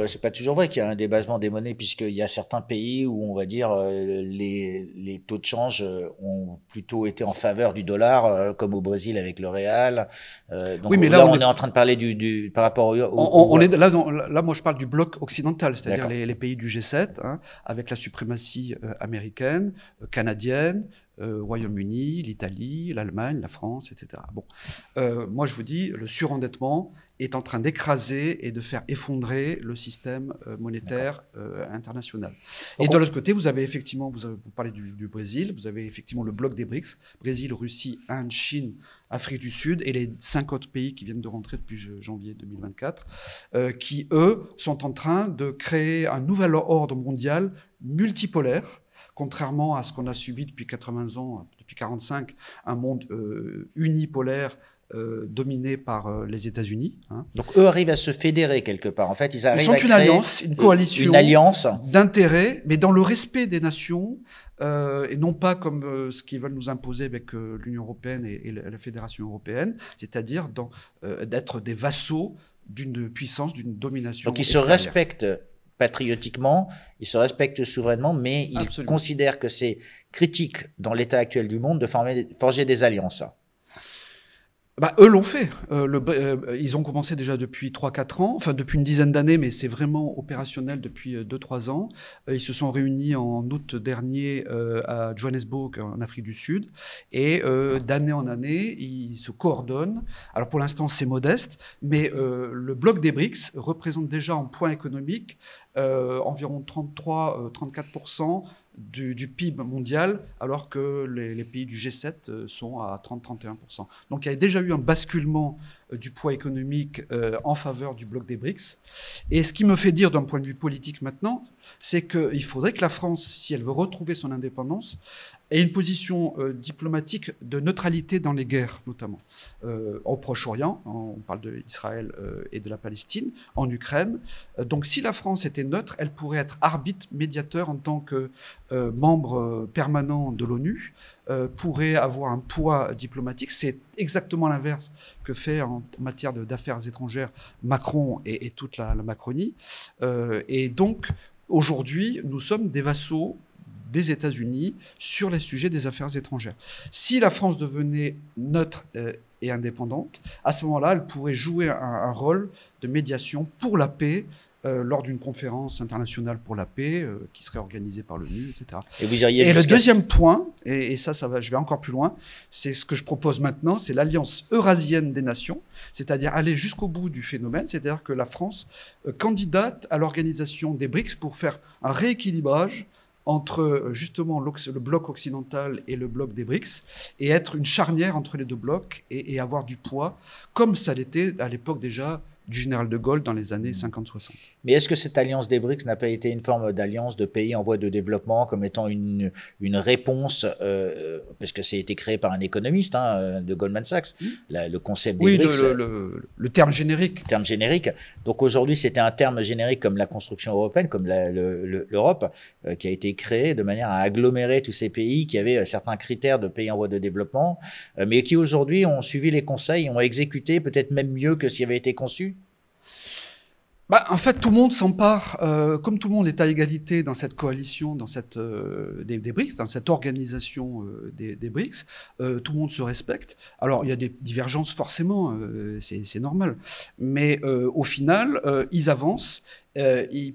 vrai qu'il y a un débasement des monnaies, puisqu'il y a certains pays où, on va dire, les taux de change ont plutôt été en faveur du dollar, comme au Brésil avec le Real. Donc oui, mais là on est en train de parler par rapport on est là, moi je parle du bloc occidental, c'est-à-dire les pays du G7, hein, avec la suprématie américaine, canadienne, Royaume-Uni, l'Italie, l'Allemagne, la France, etc. Bon, moi je vous dis, le surendettement est en train d'écraser et de faire effondrer le système monétaire international. Et de l'autre côté, vous avez effectivement, vous parlez du Brésil, vous avez effectivement le bloc des BRICS, Brésil, Russie, Inde, Chine, Afrique du Sud, et les 5 autres pays qui viennent de rentrer depuis janvier 2024, qui, eux, sont en train de créer un nouvel ordre mondial multipolaire, contrairement à ce qu'on a subi depuis 80 ans, depuis 45, un monde unipolaire dominée par les États-Unis. Hein. Donc eux arrivent à se fédérer quelque part. En fait, ils arrivent à créer une coalition, une alliance d'intérêts, mais dans le respect des nations, et non pas comme ce qu'ils veulent nous imposer avec l'Union européenne et la Fédération européenne, c'est-à-dire d'être des vassaux d'une puissance, d'une domination. Donc ils extérieure. se respectent patriotiquement, ils se respectent souverainement, mais ils Absolument. considèrent que c'est critique dans l'état actuel du monde de forger des alliances. Bah, eux l'ont fait. Ils ont commencé déjà depuis 3-4 ans, enfin depuis une dizaine d'années, mais c'est vraiment opérationnel depuis 2-3 ans. Ils se sont réunis en août dernier à Johannesburg, en Afrique du Sud, et d'année en année, ils se coordonnent. Alors pour l'instant, c'est modeste, mais le bloc des BRICS représente déjà en poids économique environ 33-34% du PIB mondial, alors que les pays du G7 sont à 30-31%. Donc il y a déjà eu un basculement du poids économique en faveur du bloc des BRICS. Et ce qui me fait dire d'un point de vue politique maintenant, c'est qu'il faudrait que la France, si elle veut retrouver son indépendance, ait une position diplomatique de neutralité dans les guerres, notamment. Au Proche-Orient, on parle d'Israël et de la Palestine, en Ukraine. Donc si la France était neutre, elle pourrait être arbitre, médiateur en tant que membre permanent de l'ONU, pourrait avoir un poids diplomatique. C'est exactement l'inverse que fait en matière d'affaires étrangères Macron et toute la Macronie. Et donc, aujourd'hui, nous sommes des vassaux des États-Unis sur les sujets des affaires étrangères. Si la France devenait neutre et indépendante, à ce moment-là, elle pourrait jouer un rôle de médiation pour la paix lors d'une conférence internationale pour la paix qui serait organisée par l'ONU, etc. Et le deuxième point, et ça va, je vais encore plus loin, c'est ce que je propose maintenant, c'est l'Alliance eurasienne des nations, c'est-à-dire aller jusqu'au bout du phénomène, c'est-à-dire que la France candidate à l'organisation des BRICS pour faire un rééquilibrage entre justement le bloc occidental et le bloc des BRICS, et être une charnière entre les deux blocs et avoir du poids, comme ça l'était à l'époque déjà du général de Gaulle dans les années 50-60. Mais est-ce que cette alliance des BRICS n'a pas été une forme d'alliance de pays en voie de développement comme étant une réponse, parce que ça a été créé par un économiste de Goldman Sachs, le concept des BRICS. Oui, le terme générique. Le terme générique. Donc aujourd'hui, c'était un terme générique comme la construction européenne, comme l'Europe, qui a été créé de manière à agglomérer tous ces pays qui avaient certains critères de pays en voie de développement, mais qui aujourd'hui ont suivi les conseils, ont exécuté peut-être même mieux que ce qui avait été conçu. En fait, tout le monde s'empare, comme tout le monde est à égalité dans cette coalition, dans des BRICS, dans cette organisation des BRICS, tout le monde se respecte. Alors, il y a des divergences forcément, c'est normal, mais au final, ils avancent, ils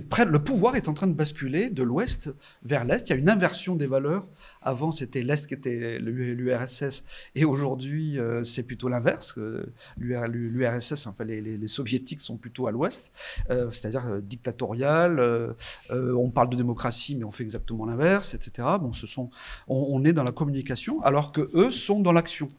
prennent, le pouvoir est en train de basculer de l'Ouest vers l'Est. Il y a une inversion des valeurs. Avant, c'était l'Est qui était l'URSS, et aujourd'hui, c'est plutôt l'inverse. L'URSS, enfin les Soviétiques sont plutôt à l'Ouest, c'est-à-dire dictatorial. On parle de démocratie, mais on fait exactement l'inverse, etc. Bon, on est dans la communication, alors que eux sont dans l'action.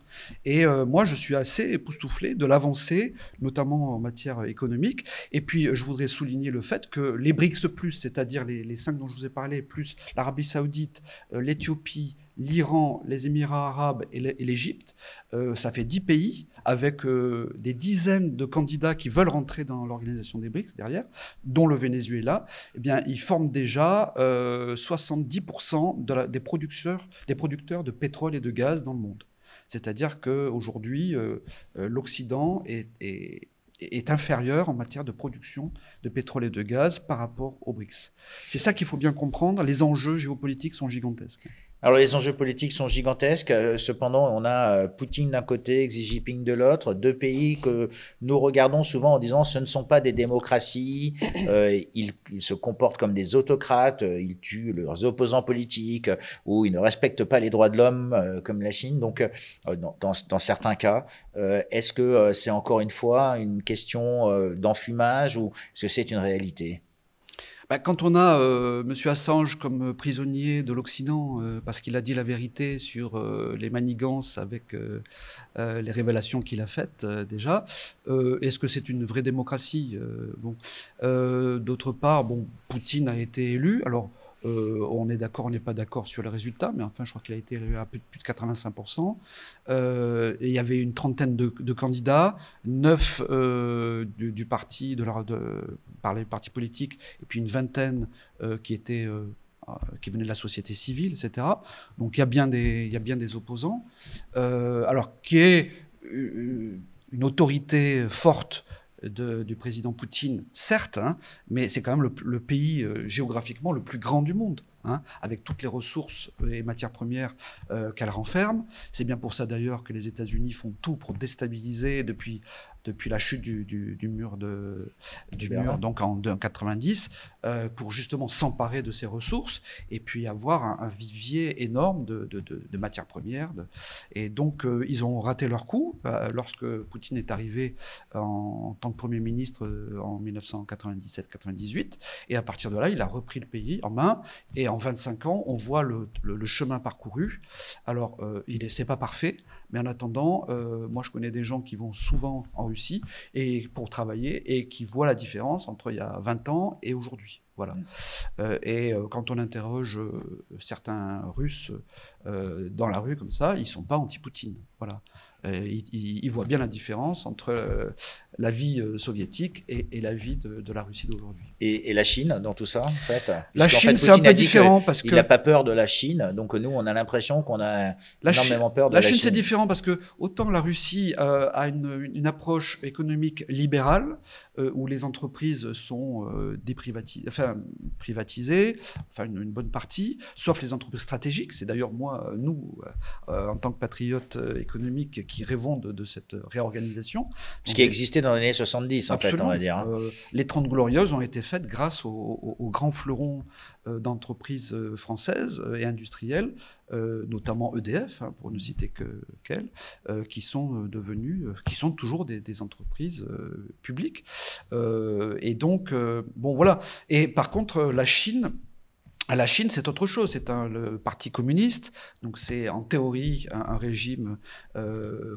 Et moi, je suis assez époustouflé de l'avancée, notamment en matière économique. Et puis, je voudrais souligner le fait que les BRICS+, c'est-à-dire les 5 dont je vous ai parlé, plus l'Arabie Saoudite, l'Éthiopie, l'Iran, les Émirats arabes et l'Égypte, ça fait 10 pays avec des dizaines de candidats qui veulent rentrer dans l'organisation des BRICS derrière, dont le Venezuela. Eh bien, ils forment déjà 70% des producteurs de pétrole et de gaz dans le monde. C'est-à-dire qu'aujourd'hui, l'Occident est inférieur en matière de production de pétrole et de gaz par rapport aux BRICS. C'est ça qu'il faut bien comprendre. Les enjeux géopolitiques sont gigantesques. Alors les enjeux politiques sont gigantesques. Cependant, on a Poutine d'un côté, Xi Jinping de l'autre, deux pays que nous regardons souvent en disant ce ne sont pas des démocraties, ils se comportent comme des autocrates, ils tuent leurs opposants politiques ou ils ne respectent pas les droits de l'homme comme la Chine. Donc dans certains cas, est-ce que c'est encore une fois une question d'enfumage ou est-ce que c'est une réalité ? Quand on a M. Assange comme prisonnier de l'Occident parce qu'il a dit la vérité sur les manigances avec les révélations qu'il a faites déjà, est-ce que c'est une vraie démocratie D'autre part, Poutine a été élu. Alors, On est d'accord, on n'est pas d'accord sur le résultat, mais enfin, je crois qu'il a été élu à plus de 85%. Et il y avait une trentaine de candidats, 9 du parti, par les partis politiques, et puis une vingtaine qui venaient de la société civile, etc. Donc il y a bien des opposants. Alors, qui est une autorité forte du président Poutine, certes, hein, mais c'est quand même le pays géographiquement le plus grand du monde, hein, avec toutes les ressources et matières premières qu'elle renferme. C'est bien pour ça d'ailleurs que les États-Unis font tout pour déstabiliser depuis la chute du mur donc en 90, pour justement s'emparer de ces ressources et puis avoir un vivier énorme de matières premières. Et donc, ils ont raté leur coup lorsque Poutine est arrivé en tant que Premier ministre en 1997-98. Et à partir de là, il a repris le pays en main. Et en 25 ans, on voit le chemin parcouru. Alors, c'est pas parfait, mais en attendant, moi, je connais des gens qui vont souvent en Russie pour travailler et qui voient la différence entre il y a 20 ans et aujourd'hui. Voilà. Quand on interroge certains Russes dans la rue comme ça, ils ne sont pas anti-Poutine. Voilà. Ils voient bien la différence entre la vie soviétique et la vie de la Russie d'aujourd'hui. Et la Chine dans tout ça, en fait? La Chine, c'est un peu différent parce qu'il n'a pas peur de la Chine. Donc nous, on a l'impression qu'on a énormément peur de la Chine. La Chine, c'est différent parce que autant la Russie a une approche économique libérale où les entreprises sont privatisées, enfin une bonne partie, sauf les entreprises stratégiques. C'est d'ailleurs nous, en tant que patriotes économiques, qui rêvons de cette réorganisation. Ce qui existait dans les années 70, en fait, on va dire. Les 30 Glorieuses ont été faites grâce aux grands fleurons d'entreprises françaises et industrielles, notamment EDF, hein, pour ne citer qu'elles, qui sont toujours des entreprises publiques. Et donc, bon, voilà. Et par contre, la Chine, c'est autre chose. C'est le parti communiste. Donc, c'est en théorie un régime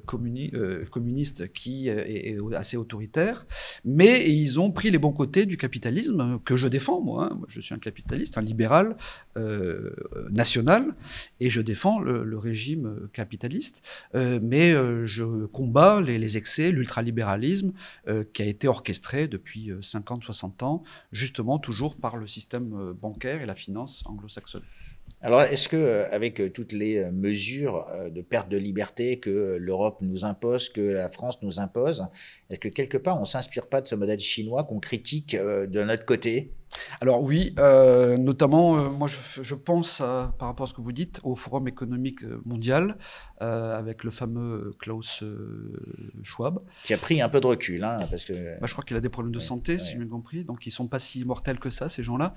communiste qui est assez autoritaire. Mais ils ont pris les bons côtés du capitalisme que je défends, moi. Hein. Moi, je suis un capitaliste, un libéral national. Et je défends le régime capitaliste. Mais je combats les excès, l'ultralibéralisme qui a été orchestré depuis 50, 60 ans, justement toujours par le système bancaire et la finance anglo-saxonne. Alors, est-ce que, avec toutes les mesures de perte de liberté que l'Europe nous impose, que la France nous impose, est-ce que quelque part on ne s'inspire pas de ce modèle chinois qu'on critique de notre côté? Alors oui, notamment, moi je pense, par rapport à ce que vous dites, au Forum économique mondial, avec le fameux Klaus Schwab. Qui a pris un peu de recul, hein, parce que... je crois qu'il a des problèmes de santé, si j'ai bien compris, donc ils ne sont pas si mortels que ça, ces gens-là,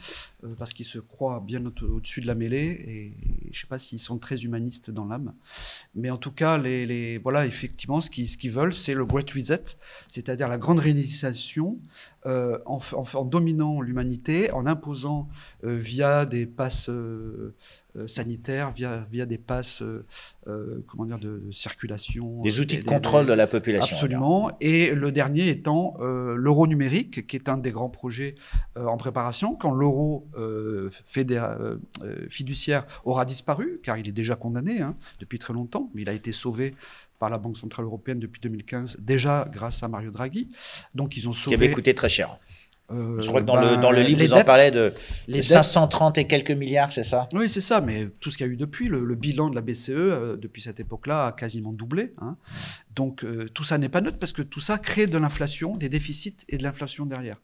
parce qu'ils se croient bien au-dessus de la mêlée, et je ne sais pas s'ils sont très humanistes dans l'âme. Mais en tout cas, voilà, effectivement, ce qu'ils veulent, c'est le Great Reset, c'est-à-dire la grande réinitialisation, en dominant l'humanité, en imposant via des passes sanitaires, via des passes de circulation. Des outils de contrôle de la population. Absolument. Et le dernier étant l'euro numérique, qui est un des grands projets en préparation. Quand l'euro fiduciaire aura disparu, car il est déjà condamné depuis très longtemps, mais il a été sauvé par la Banque Centrale Européenne depuis 2015, déjà grâce à Mario Draghi. Donc ils ont sauvé... Ce qui avait coûté très cher. Je crois que dans le livre, vous en parlez de 530 et quelques milliards, c'est ça? Oui, c'est ça, mais tout ce qu'il y a eu depuis, le bilan de la BCE, depuis cette époque-là, a quasiment doublé. Hein. Donc tout ça n'est pas neutre, parce que tout ça crée de l'inflation, des déficits et de l'inflation derrière.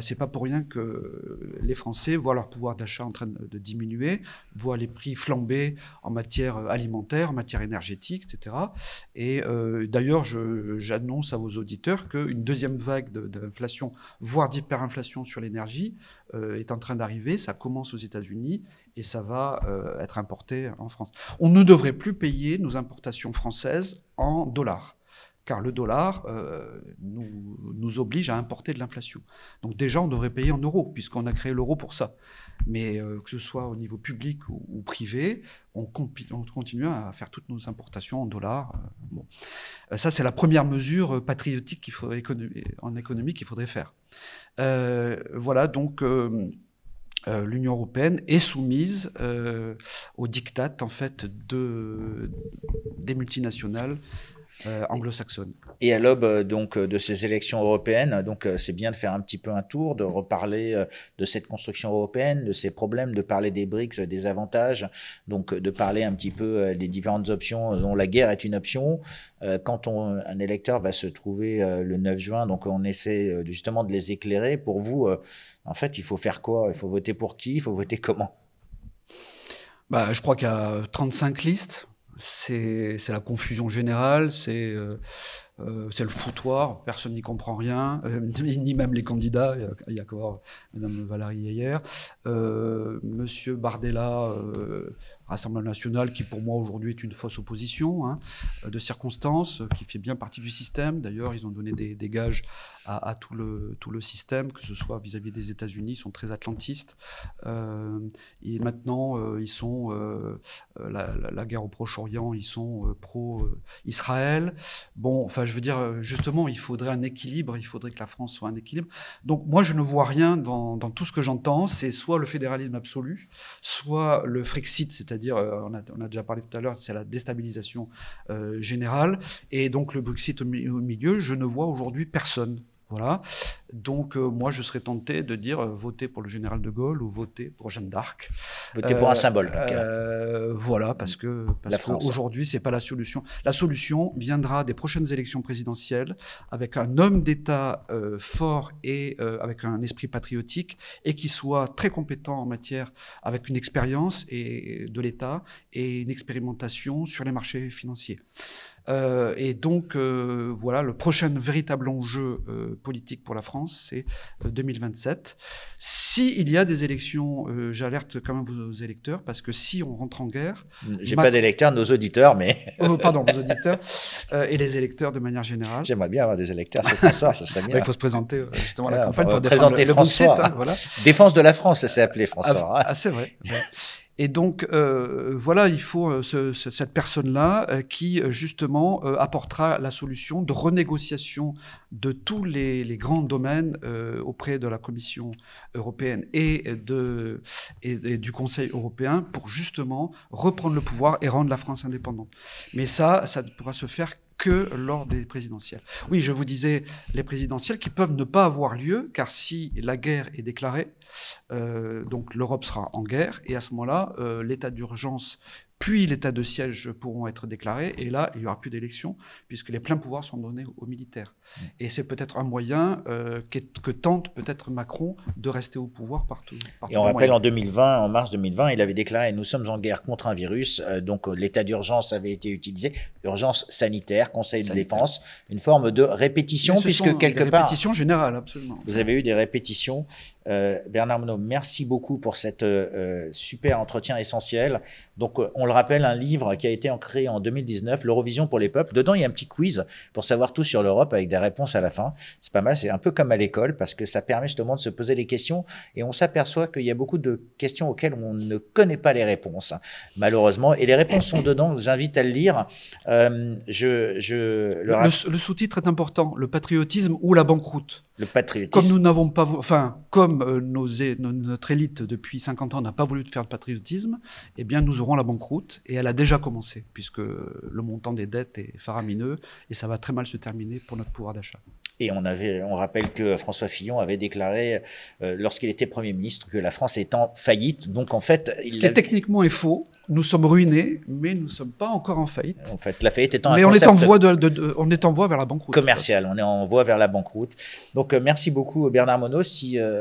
C'est pas pour rien que les Français voient leur pouvoir d'achat en train de diminuer, voient les prix flamber en matière alimentaire, en matière énergétique, etc. Et d'ailleurs, j'annonce à vos auditeurs qu'une deuxième vague d'inflation, voire d'hyperinflation sur l'énergie, est en train d'arriver. Ça commence aux États-Unis et ça va être importé en France. On ne devrait plus payer nos importations françaises en dollars, car le dollar nous oblige à importer de l'inflation. Donc déjà, on devrait payer en euros, puisqu'on a créé l'euro pour ça. Mais que ce soit au niveau public ou privé, on continue à faire toutes nos importations en dollars. Bon. Ça, c'est la première mesure patriotique en économie qu'il faudrait faire. Voilà, donc... l'Union européenne est soumise au diktat en fait des multinationales anglo-saxonnes. Et à l'aube donc de ces élections européennes, donc c'est bien de faire un petit peu un tour, de reparler de cette construction européenne, de ses problèmes, de parler des BRICS, des avantages, donc de parler un petit peu des différentes options dont la guerre est une option. Quand un électeur va se trouver le 9 juin, donc on essaie justement de les éclairer. Pour vous, en fait, il faut faire quoi? Il faut voter pour qui? Il faut voter comment? Je crois qu'il y a 35 listes. C'est la confusion générale, c'est le foutoir, personne n'y comprend rien, ni même les candidats. Il y a qu'à Madame Valérie hier, Monsieur Bardella, Rassemblement national, qui pour moi aujourd'hui est une fausse opposition, hein, de circonstances, qui fait bien partie du système. D'ailleurs, ils ont donné des gages à tout le système, que ce soit vis-à-vis des États-Unis, ils sont très atlantistes. Et maintenant, ils sont la guerre au Proche-Orient, ils sont pro-Israël. Bon, enfin, je veux dire, justement, il faudrait un équilibre, il faudrait que la France soit un équilibre. Donc, moi, je ne vois rien dans tout ce que j'entends. C'est soit le fédéralisme absolu, soit le Frexit, c'est-à-dire, on a déjà parlé tout à l'heure, c'est la déstabilisation générale. Et donc, le Brexit au milieu, je ne vois aujourd'hui personne. Voilà. Donc, moi, je serais tenté de dire voter pour le général de Gaulle ou voter pour Jeanne d'Arc. Voter pour un symbole. Voilà, parce qu'aujourd'hui, c'est pas la solution. La solution viendra des prochaines élections présidentielles avec un homme d'État fort et avec un esprit patriotique et qui soit très compétent en matière, avec une expérience de l'État et une expérimentation sur les marchés financiers. Et donc, voilà, le prochain véritable enjeu politique pour la France, c'est 2027. S'il y a des élections, j'alerte quand même vos électeurs, parce que si on rentre en guerre... J'ai pas d'électeurs, nos auditeurs, mais... pardon, vos auditeurs et les électeurs de manière générale. J'aimerais bien avoir des électeurs, c'est François, ça serait bien. Il faut se présenter justement à la campagne pour défendre le François. Hein, voilà. Défense de la France, ça s'est appelé François. Ah, c'est vrai. Et donc, voilà, il faut cette personne-là qui, justement, apportera la solution de renégociation de tous les grands domaines auprès de la Commission européenne et du Conseil européen pour, justement, reprendre le pouvoir et rendre la France indépendante. Mais ça ne pourra se faire que lors des présidentielles. Oui, je vous disais, les présidentielles qui peuvent ne pas avoir lieu, car si la guerre est déclarée, donc l'Europe sera en guerre, et à ce moment-là, l'état d'urgence puis l'état de siège pourront être déclarés, et là, il n'y aura plus d'élection, puisque les pleins pouvoirs sont donnés aux militaires. Et c'est peut-être un moyen que tente peut-être Macron de rester au pouvoir partout. Et on rappelle, en mars 2020, il avait déclaré « Nous sommes en guerre contre un virus », donc l'état d'urgence avait été utilisé, urgence sanitaire, Conseil de défense, une forme de répétition, puisque quelque part... Répétition générale, absolument. Vous avez eu des répétitions. Bernard Monod, merci beaucoup pour cet super entretien essentiel. Donc, on le rappelle, un livre qui a été créé en 2019, l'Eurovision pour les peuples. Dedans, il y a un petit quiz pour savoir tout sur l'Europe avec des réponses à la fin. C'est pas mal, c'est un peu comme à l'école parce que ça permet justement de se poser des questions et on s'aperçoit qu'il y a beaucoup de questions auxquelles on ne connaît pas les réponses, malheureusement. Et les réponses sont dedans, j'invite à le lire. Le sous-titre est important, le patriotisme ou la banqueroute. Le patriotisme. Comme nous n'avons pas, comme notre élite depuis 50 ans n'a pas voulu faire de patriotisme, eh bien nous aurons la banqueroute et elle a déjà commencé puisque le montant des dettes est faramineux et ça va très mal se terminer pour notre pouvoir d'achat. Et on rappelle que François Fillon avait déclaré, lorsqu'il était Premier ministre, que la France est en faillite. Donc, en fait... Ce qui techniquement est faux. Nous sommes ruinés, mais nous ne sommes pas encore en faillite. En fait, la faillite étant mais on est en voie vers la banqueroute. Commerciale, on est en voie vers la banqueroute. Donc, merci beaucoup Bernard Monod.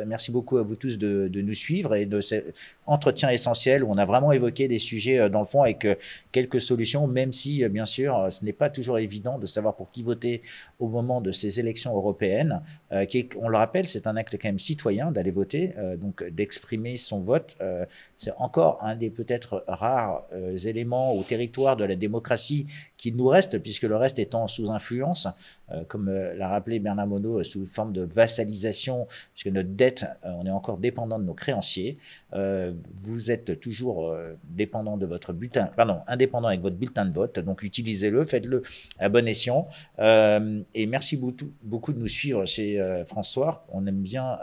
Merci beaucoup à vous tous de nous suivre et de cet entretien essentiel où on a vraiment évoqué des sujets dans le fond avec quelques solutions, même si, bien sûr, ce n'est pas toujours évident de savoir pour qui voter au moment de ces élections européenne, on le rappelle, c'est un acte quand même citoyen d'aller voter, donc d'exprimer son vote. C'est encore un des peut-être rares éléments au territoire de la démocratie qui nous reste, puisque le reste étant sous influence, comme l'a rappelé Bernard Monod, sous forme de vassalisation, puisque notre dette, on est encore dépendant de nos créanciers. Vous êtes toujours dépendant de votre indépendant avec votre bulletin de vote, donc utilisez-le, faites-le à bon escient. Et merci beaucoup beaucoup de nous suivre chez François. On aime bien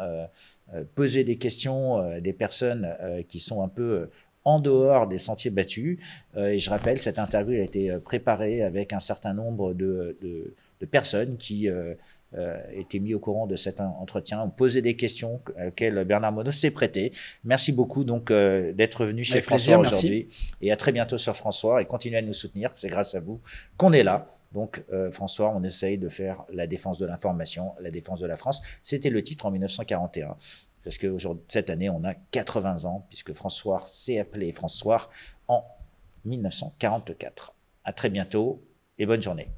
poser des questions à des personnes qui sont un peu en dehors des sentiers battus. Et je rappelle, cette interview a été préparée avec un certain nombre de personnes qui étaient mis au courant de cet entretien, ont posé des questions auxquelles Bernard Monod s'est prêté. Merci beaucoup donc d'être venu chez François aujourd'hui. Et à très bientôt sur François. Et continuez à nous soutenir. C'est grâce à vous qu'on est là. Donc, François, on essaye de faire la défense de l'information, la défense de la France. C'était le titre en 1941. Parce que cette année, on a 80 ans, puisque François s'est appelé François en 1944. À très bientôt et bonne journée.